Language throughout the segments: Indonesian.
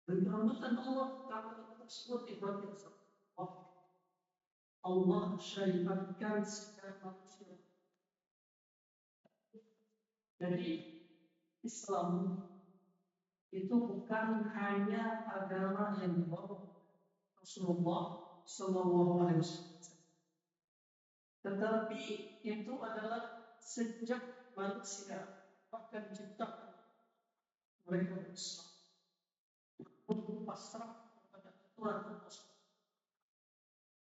Dan rahmatan Allah Ta'ala tersebut ibarat Allah syariatkan segala manusia. Jadi Islam itu bukan hanya agama yang dibawa Rasulullah Sallallahu Alaihi Wasallam, tetapi itu adalah sejak manusia bahkan diciptakan mereka berislam untuk pasrah kepada Tuhan Allah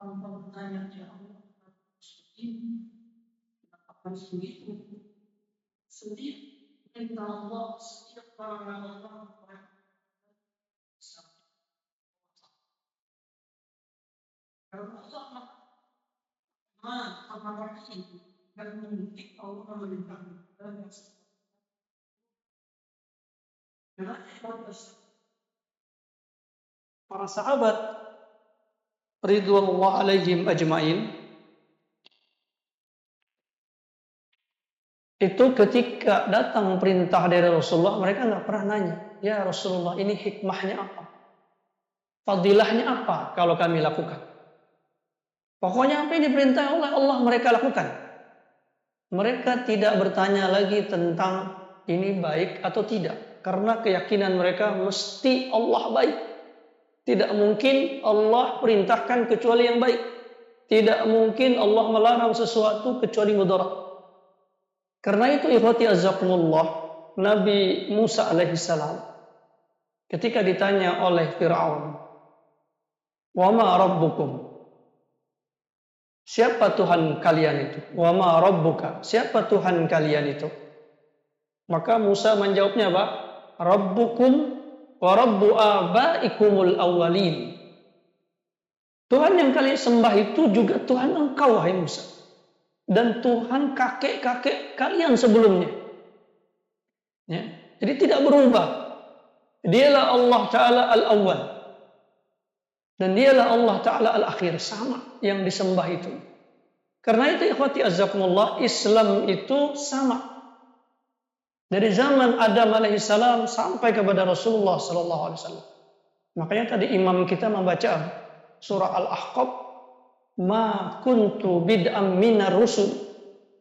tanpa bertanya, ya Allah, kenapa harus begini, kenapa harus begitu. Setiap perintah Allah, setiap larangan Allah, karena Allah Maha dan mungkin Allah memerintahkan dan para sahabat ridwanullah alaihim ajmain itu ketika datang perintah dari Rasulullah, mereka nggak pernah nanya, ya Rasulullah, ini hikmahnya apa? Fadilahnya apa kalau kami lakukan? Pokoknya apa yang diperintah oleh Allah mereka lakukan. Mereka tidak bertanya lagi tentang ini baik atau tidak, karena keyakinan mereka mesti Allah baik. Tidak mungkin Allah perintahkan kecuali yang baik. Tidak mungkin Allah melarang sesuatu kecuali mudarat. Karena itu ikhwati azzakumullah, Nabi Musa alaihissalam ketika ditanya oleh Fir'aun, wa ma rabbukum, siapa Tuhan kalian itu? Wa ma rabbuka, siapa Tuhan kalian itu? Maka Musa menjawabnya apa? Rabbukum wa rabbu abaikumul awwalin. Tuhan yang kalian sembah itu juga Tuhan engkau, wahai Musa, dan Tuhan kakek-kakek kalian sebelumnya. Ya. Jadi tidak berubah. Dialah Allah Ta'ala al-awwal dan dialah Allah Ta'ala al-akhir, sama yang disembah itu. Karena itu ikhwati azzakumullah, Islam itu sama dari zaman Adam alaihissalam sampai kepada Rasulullah sallallahu alaihi wasallam. Makanya tadi imam kita membaca surah Al-Ahqaf, ma kuntu bid'am minar rusul.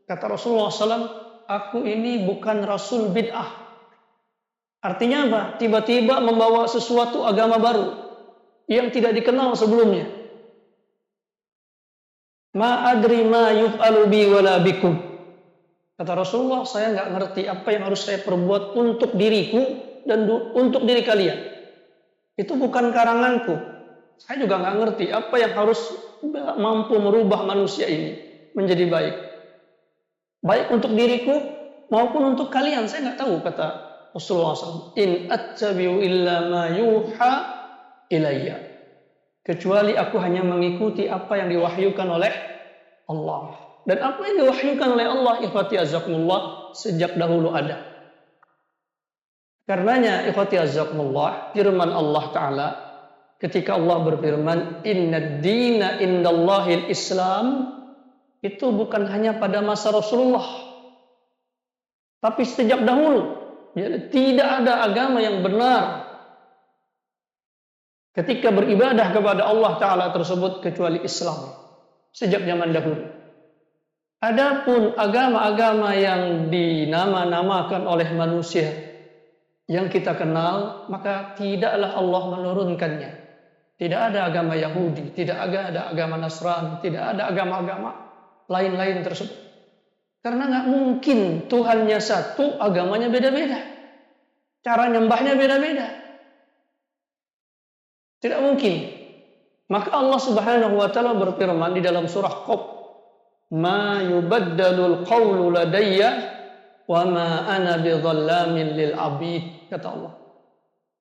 Kata Rasulullah SAW, aku ini bukan rasul bid'ah. Artinya apa? Tiba-tiba membawa sesuatu agama baru yang tidak dikenal sebelumnya. Ma adri ma yuf'alu bi wala bikum. Kata Rasulullah, saya nggak ngerti apa yang harus saya perbuat untuk diriku dan untuk diri kalian. Itu bukan karanganku. Saya juga nggak ngerti apa yang harus mampu merubah manusia ini menjadi baik. Baik untuk diriku maupun untuk kalian, saya nggak tahu, kata Rasulullah SAW. In attabi'u illa ma yuha ilayya. Kecuali aku hanya mengikuti apa yang diwahyukan oleh Allah. Dan apa yang diwahyukan oleh Allah, ikhwati azzakumullah, sejak dahulu ada. Karenanya ikhwati azzakumullah, firman Allah Ta'ala ketika Allah berfirman, inna dina indallahil Islam, itu bukan hanya pada masa Rasulullah, tapi sejak dahulu. Jadi, tidak ada agama yang benar ketika beribadah kepada Allah Ta'ala tersebut kecuali Islam sejak zaman dahulu. Adapun agama-agama yang dinama-namakan oleh manusia yang kita kenal, maka tidaklah Allah menurunkannya. Tidak ada agama Yahudi, tidak ada agama Nasrani, tidak ada agama-agama lain-lain tersebut. Karena nggak mungkin Tuhannya satu, agamanya beda-beda. Cara nyembahnya beda-beda. Tidak mungkin. Maka Allah Subhanahu wa Ta'ala berfirman di dalam surah Qaf, ma yubaddalul qawlu ladayya wa ma ana bidhallamin lil abid, kata Allah.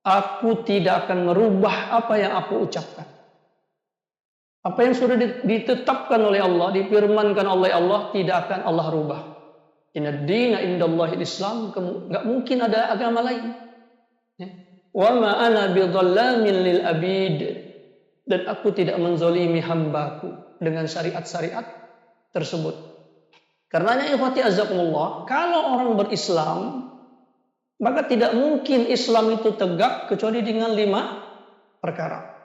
Aku tidak akan merubah apa yang aku ucapkan. Apa yang sudah ditetapkan oleh Allah, difirmankan oleh Allah, tidak akan Allah rubah. Inna dina indallahil Islam, enggak mungkin ada agama lain. Wa ma ana bidhallamin lil abid, dan aku tidak menzalimi hambaku dengan syariat-syariat tersebut. Karenanya ikhwati azzakumullah, kalau orang berislam, maka tidak mungkin Islam itu tegak kecuali dengan 5 perkara.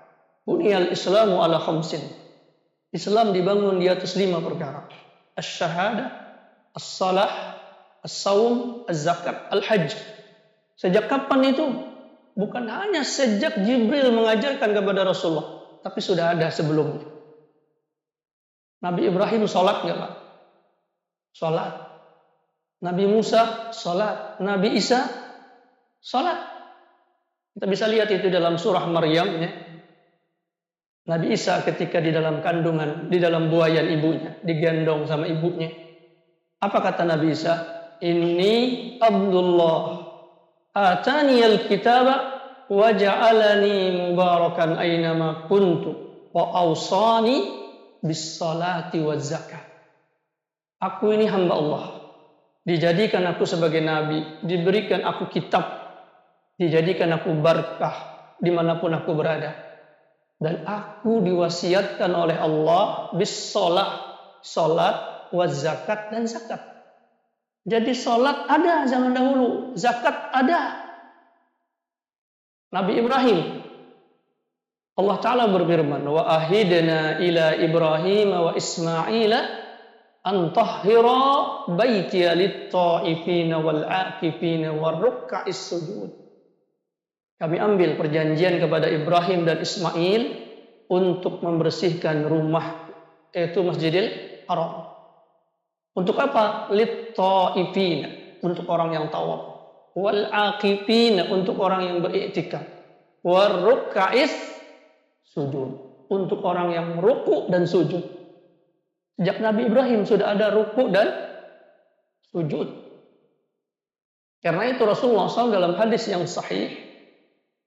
Buniyal Islamu ala khamsin. Islam dibangun di atas 5 perkara. Asy-syahadah, as-salah, as-saum, az-zakat, al-hajj. Sejak kapan itu? Bukan hanya sejak Jibril mengajarkan kepada Rasulullah, tapi sudah ada sebelumnya. Nabi Ibrahim sholat nggak Pak? Sholat. Nabi Musa sholat. Nabi Isa sholat. Kita bisa lihat itu dalam surah Maryam ya. Nabi Isa ketika di dalam kandungan, di dalam buayan ibunya, digendong sama ibunya. Apa kata Nabi Isa? Inni Abdullah ataniyal kitaba wa ja'alani mubarakan aynama kuntu wa awsani bis salati waz zakat. Aku ini hamba Allah. Dijadikan aku sebagai nabi, diberikan aku kitab, dijadikan aku berkah dimanapun aku berada. Dan aku diwasiatkan oleh Allah bis salat, waz zakat dan zakat. Jadi salat ada zaman dahulu, zakat ada. Nabi Ibrahim, Allah Ta'ala berfirman, wa ahidna ila Ibrahim wa Ismaila an tahhira baitiya lit-ta'ifina wal-'akifina war-ruk'is sujud. Kami ambil perjanjian kepada Ibrahim dan Ismail untuk membersihkan rumah, yaitu Masjidil Haram. Untuk apa? Lit-ta'ifina, untuk orang yang tawaf. Wal-'akifina, untuk orang yang beriktikaf. War-ruk'is sujud, untuk orang yang ruku dan sujud. Sejak Nabi Ibrahim sudah ada ruku dan sujud. Karena itu Rasulullah SAW dalam hadis yang sahih,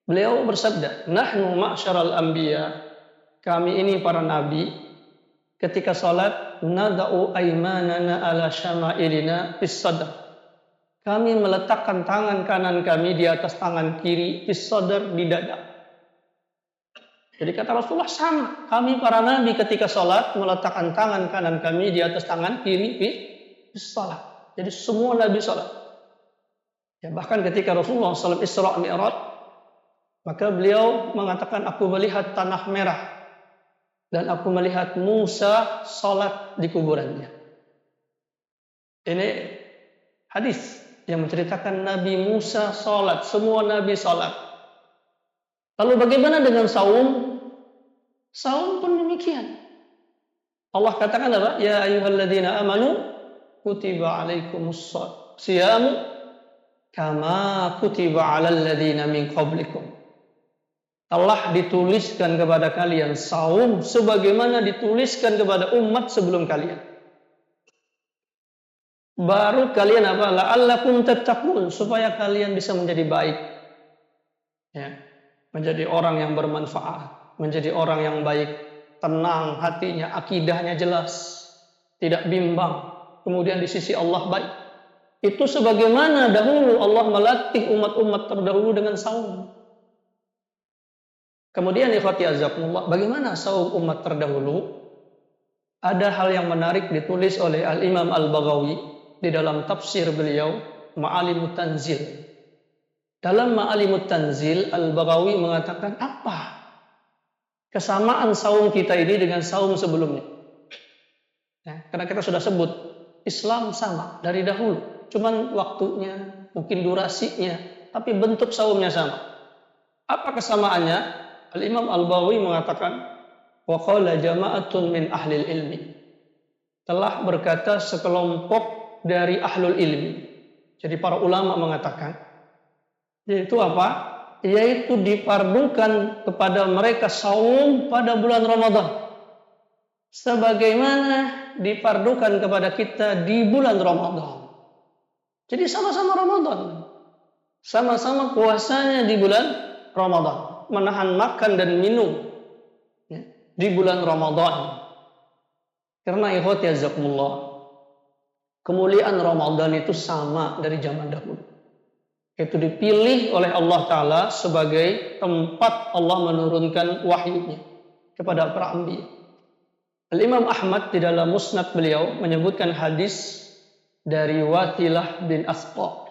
beliau bersabda, nahnu ma'syaral anbiya, kami ini para nabi, ketika salat, nada'u aymanana ala syama'ilina fis sadr. Kami meletakkan tangan kanan kami di atas tangan kiri, fis sadr, di dada. Jadi kata Rasulullah sama, kami para nabi ketika salat meletakkan tangan kanan kami di atas tangan kiri fis salat. Jadi semua nabi salat. Ya, bahkan ketika Rasulullah SAW Isra Mi'raj, maka beliau mengatakan, aku melihat tanah merah dan aku melihat Musa salat di kuburannya. Ini hadis yang menceritakan Nabi Musa salat, semua nabi salat. Lalu bagaimana dengan saum? Saum pun demikian. Allah katakan apa? Ya ayyuhalladzina amanu kutiba alaikumus siyamu kama kutiba alal ladzina min qablikum. Telah dituliskan kepada kalian saum sebagaimana dituliskan kepada umat sebelum kalian. Baru kalian apa? La'allakum tattaqun, supaya kalian bisa menjadi baik. Ya, menjadi orang yang bermanfaat, menjadi orang yang baik, tenang hatinya, akidahnya jelas, tidak bimbang. Kemudian di sisi Allah baik. Itu sebagaimana dahulu Allah melatih umat-umat terdahulu dengan saum. Kemudian ikhwati azakumullah, bagaimana saum umat terdahulu? Ada hal yang menarik ditulis oleh Al-Imam Al-Baghawi di dalam tafsir beliau Ma'alimut Tanzil. Dalam Ma'alimut Tanzil, Al-Baghawi mengatakan apa kesamaan saum kita ini dengan saum sebelumnya? Ya, karena kita sudah sebut Islam sama dari dahulu, cuman waktunya, mungkin durasinya, tapi bentuk saumnya sama. Apa kesamaannya? Al-Imam Al-Baghawi mengatakan, wa qala jama'atun min ahlil ilmi. Telah berkata sekelompok dari ahlul ilmi. Jadi para ulama mengatakan, yaitu apa? Yaitu difardukan kepada mereka saum pada bulan Ramadan. Sebagaimana difardukan kepada kita di bulan Ramadan. Jadi sama-sama Ramadan. Sama-sama puasanya di bulan Ramadan. Menahan makan dan minum ya, di bulan Ramadan. Karena ikhwati azakumullah, kemuliaan Ramadan itu sama dari zaman dahulu. Itu dipilih oleh Allah Ta'ala sebagai tempat Allah menurunkan wahyunya kepada para anbiya. Al-Imam Ahmad di dalam musnad beliau menyebutkan hadis dari Watilah bin Asqa.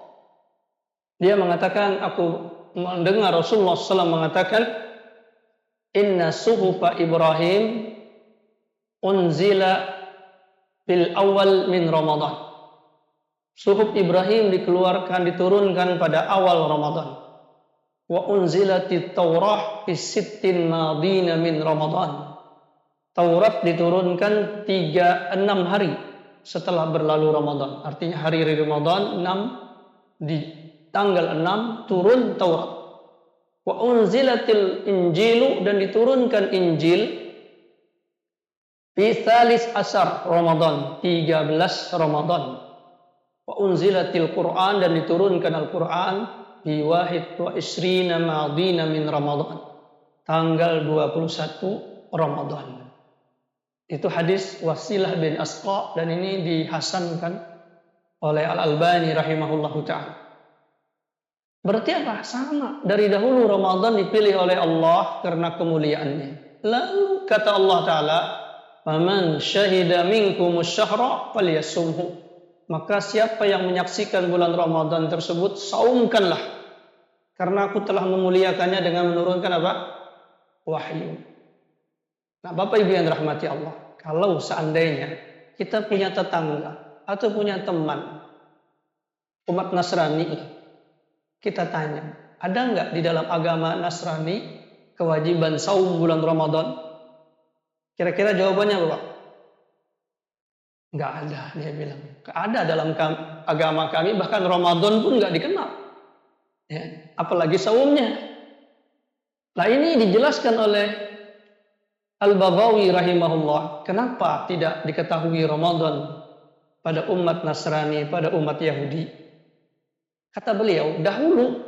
Dia mengatakan, aku mendengar Rasulullah SAW mengatakan, inna suhufa Ibrahim unzila fil awal min Ramadan. Suhuf Ibrahim diturunkan pada awal Ramadan. Wa unzilatit Taurah fi sittin madina min Ramadan. Taurat diturunkan 6 hari setelah berlalu Ramadan. Artinya hari-hari Ramadan 6, di tanggal 6 turun Taurat. Wa unzilatil Injilu, dan diturunkan Injil fi tsalis asar Ramadan, 13 Ramadan. Wa unzilatil Quran, dan diturunkan Al-Quran fi wahid wa isrina madina min Ramadan, tanggal 21 Ramadan. Itu hadis Wasilah bin Asqa, dan ini dihasankan oleh Al-Albani rahimahullahu ta'ala. Berarti apa? Sama. Dari dahulu Ramadan dipilih oleh Allah karena kemuliaannya. Lalu kata Allah Ta'ala, "Faman syahida minkumus syahra falyasumhu." Maka siapa yang menyaksikan bulan Ramadan tersebut, saumkanlah. Karena aku telah memuliakannya dengan menurunkan apa? Wahyu. Nah, Bapak Ibu yang dirahmati Allah, kalau seandainya kita punya tetangga atau punya teman umat Nasrani, kita tanya, ada nggak di dalam agama Nasrani kewajiban saum bulan Ramadan? Kira-kira jawabannya apa, Pak? Nggak ada, dia bilang. Nggak ada dalam agama kami, bahkan Ramadan pun nggak dikenal. Ya, apalagi saumnya. Nah, ini dijelaskan oleh Al-Baghawi rahimahullah. Kenapa tidak diketahui Ramadan pada umat Nasrani, pada umat Yahudi? Kata beliau, dahulu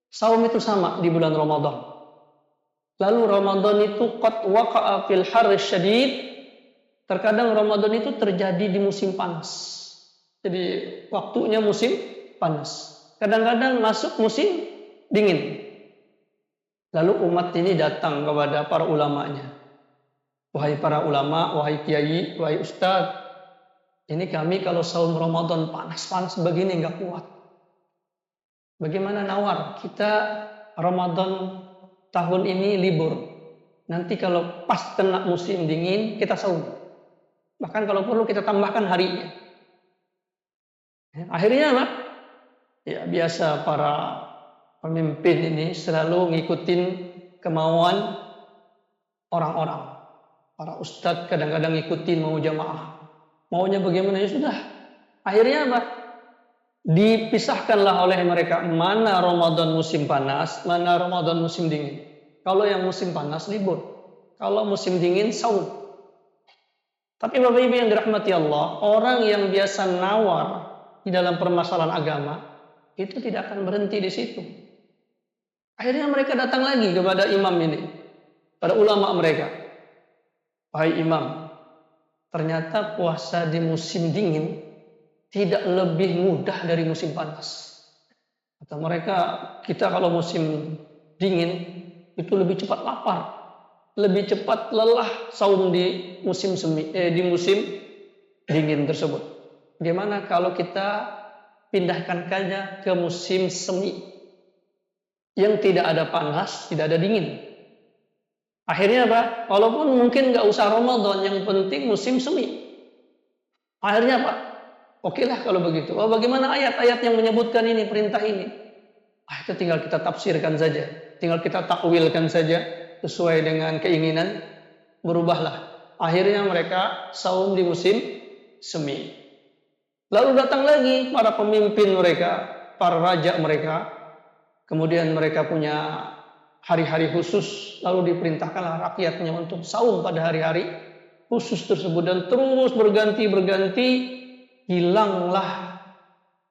saum itu sama di bulan Ramadan. Lalu Ramadan itu qad waqa'a fil harri syadid. Terkadang Ramadan itu terjadi di musim panas. Jadi waktunya musim panas. Kadang-kadang masuk musim dingin. Lalu umat ini datang kepada para ulamanya. Wahai para ulama, wahai kiai, wahai ustadz, ini kami kalau saum Ramadan panas-panas begini nggak kuat. Bagaimana nawar? Kita Ramadan tahun ini libur. Nanti kalau pas kena musim dingin, kita saum. Bahkan kalau perlu kita tambahkan harinya. Akhirnya apa? Ya, biasa para pemimpin ini selalu ngikutin kemauan orang-orang. Para ustadz kadang-kadang ngikutin mau jamaah. Maunya bagaimana, ya sudah. Akhirnya apa? Dipisahkanlah oleh mereka mana Ramadan musim panas, mana Ramadan musim dingin. Kalau yang musim panas libur. Kalau musim dingin saum. Tapi Bapak Ibu yang dirahmati Allah, orang yang biasa nawar di dalam permasalahan agama, itu tidak akan berhenti di situ. Akhirnya mereka datang lagi kepada imam ini, pada ulama mereka. Wahai imam, ternyata puasa di musim dingin tidak lebih mudah dari musim panas. Kata mereka, kita kalau musim dingin itu lebih cepat lapar, lebih cepat lelah saum di musim dingin tersebut. Bagaimana kalau kita pindahkan saja ke musim semi yang tidak ada panas, tidak ada dingin. Akhirnya apa? Walaupun mungkin nggak usah Ramadan, yang penting musim semi. Akhirnya apa? Oke lah kalau begitu. Oh, bagaimana ayat-ayat yang menyebutkan ini, perintah ini? Itu tinggal kita tafsirkan saja, tinggal kita takwilkan saja sesuai dengan keinginan, berubahlah. Akhirnya mereka saum di musim semi. Lalu datang lagi para pemimpin mereka, para raja mereka. Kemudian mereka punya hari-hari khusus, lalu diperintahkanlah rakyatnya untuk saum pada hari-hari khusus tersebut, dan terus berganti-berganti. Hilanglah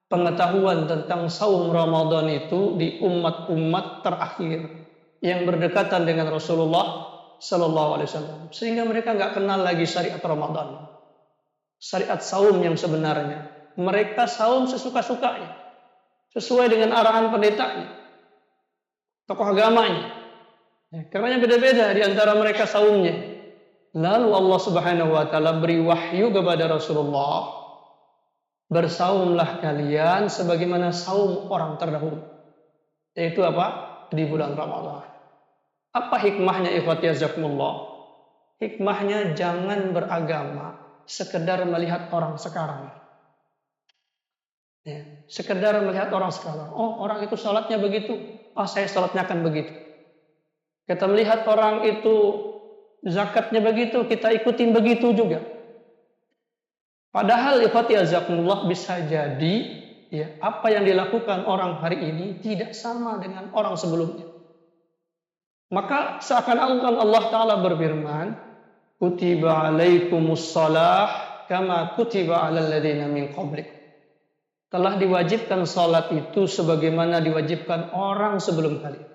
pengetahuan tentang saum Ramadan itu di umat-umat terakhir yang berdekatan dengan Rasulullah Sallallahu Alaihi Wasallam, sehingga mereka nggak kenal lagi syariat Ramadan, syariat saum yang sebenarnya. Mereka saum sesuka-sukanya, sesuai dengan arahan pendetanya, tokoh agamanya. Karena beda-beda di antara mereka saumnya. Lalu Allah Subhanahu Wa Taala beri wahyu kepada Rasulullah, bersaumlah kalian sebagaimana saum orang terdahulu. Yaitu apa? Di bulan Ramadan. Apa hikmahnya ikhwati jazakumullah? Hikmahnya jangan beragama sekedar melihat orang sekarang. Ya, sekedar melihat orang sekarang. Oh, orang itu sholatnya begitu. Oh, saya sholatnya akan begitu. Kita melihat orang itu zakatnya begitu, kita ikutin begitu juga. Padahal ikhwati jazakumullah bisa jadi ya, apa yang dilakukan orang hari ini tidak sama dengan orang sebelumnya. Maka seakan-akan Allah Ta'ala berfirman, kutiba alaikumus salah kama kutiba alal ladzina min qablik. Telah diwajibkan salat itu sebagaimana diwajibkan orang sebelum kalian.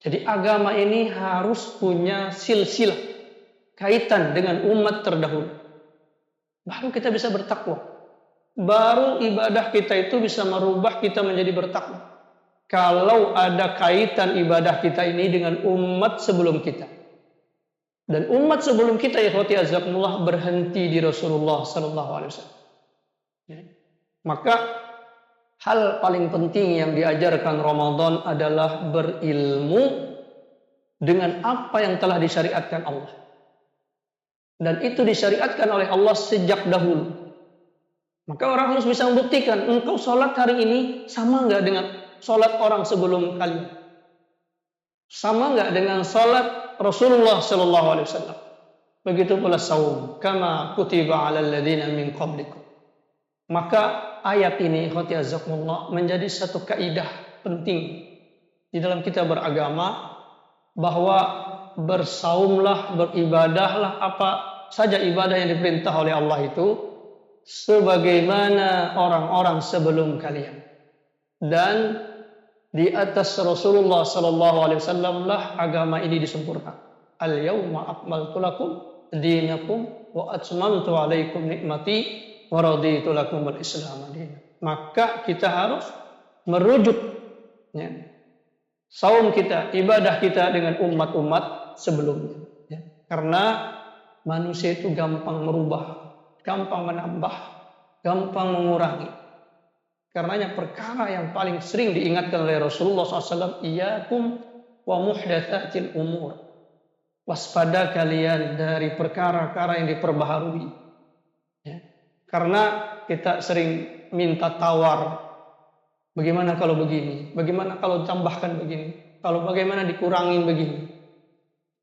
Jadi agama ini harus punya silsilah kaitan dengan umat terdahulu. Baru kita bisa bertakwa. Baru ibadah kita itu bisa merubah kita menjadi bertakwa. Kalau ada kaitan ibadah kita ini dengan umat sebelum kita. Dan umat sebelum kita ikhwati jazakumullah berhenti di Rasulullah sallallahu alaihi wasallam. Maka hal paling penting yang diajarkan Ramadan adalah berilmu dengan apa yang telah disyariatkan Allah. Dan itu disyariatkan oleh Allah sejak dahulu. Maka orang harus bisa membuktikan, engkau sholat hari ini sama nggak dengan sholat orang sebelum kalian? Sama nggak dengan sholat Rasulullah Sallallahu Alaihi Wasallam? Begitu pula saum, kama kutiba alal ladzina min qablikum. Maka ayat ini ikhwati jazakumullah menjadi satu kaidah penting di dalam kita beragama, bahwa bersaumlah, beribadahlah, apa saja ibadah yang diperintah oleh Allah itu sebagaimana orang-orang sebelum kalian. Dan di atas Rasulullah sallallahu alaihi wasallam lah agama ini disempurnakan. Al-yauma akmaltu lakum dinakum wa atmamtu alaikum nikmati wa raditu lakum al-islam dinan. Maka kita harus merujuk ya, saum kita, ibadah kita dengan umat-umat sebelumnya. Ya. Karena manusia itu gampang merubah, gampang menambah, gampang mengurangi. Karenanya perkara yang paling sering diingatkan oleh Rasulullah SAW, iyyakum wa muhdatsatil umur. Waspada kalian dari perkara-perkara yang diperbaharui. Ya. Karena kita sering minta tawar. Bagaimana kalau begini? Bagaimana kalau tambahkan begini? Kalau bagaimana dikurangin begini?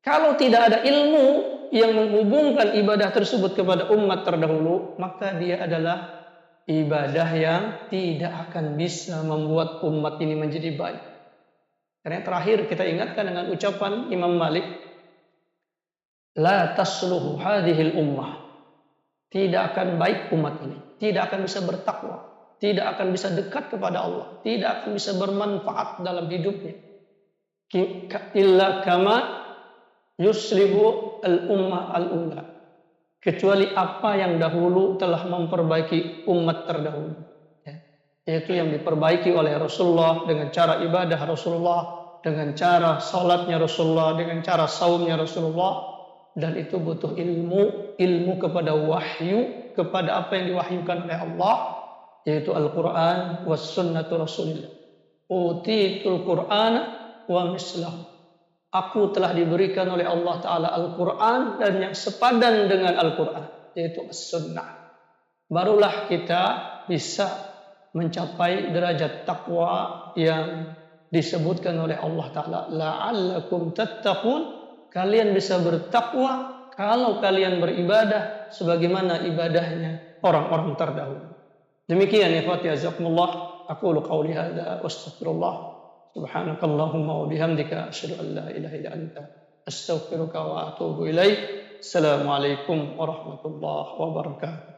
Kalau tidak ada ilmu yang menghubungkan ibadah tersebut kepada umat terdahulu, maka dia adalah ibadah yang tidak akan bisa membuat umat ini menjadi baik. Karena terakhir kita ingatkan dengan ucapan Imam Malik, la tasluhu hadhil ummah. Tidak akan baik umat ini, tidak akan bisa bertakwa, tidak akan bisa dekat kepada Allah, tidak akan bisa bermanfaat dalam hidupnya. Illa kama yuslihu al-ummah al-ula. Kecuali apa yang dahulu telah memperbaiki umat terdahulu. Ya. Yaitu yang diperbaiki oleh Rasulullah dengan cara ibadah Rasulullah, dengan cara salatnya Rasulullah, dengan cara saumnya Rasulullah. Dan itu butuh ilmu kepada wahyu, kepada apa yang diwahyukan oleh Allah, yaitu Al-Quran was sunnatu Rasulillah. Utitul Quran wa mislahu. Aku telah diberikan oleh Allah Ta'ala Al-Quran dan yang sepadan dengan Al-Quran, yaitu As-Sunnah. Barulah kita bisa mencapai derajat takwa yang disebutkan oleh Allah Ta'ala. La'allakum tattaqun. Kalian bisa bertakwa kalau kalian beribadah sebagaimana ibadahnya orang-orang terdahulu. Demikian ya ikhwati jazakumullah. Aqulu qawli hadza wa astaghfirullah. Subhanakallahumma wa bihamdika asyhadu an la ilaha illa anta astaghfiruka wa atubu ilaik. Assalamualaikum warahmatullahi wabarakatuh.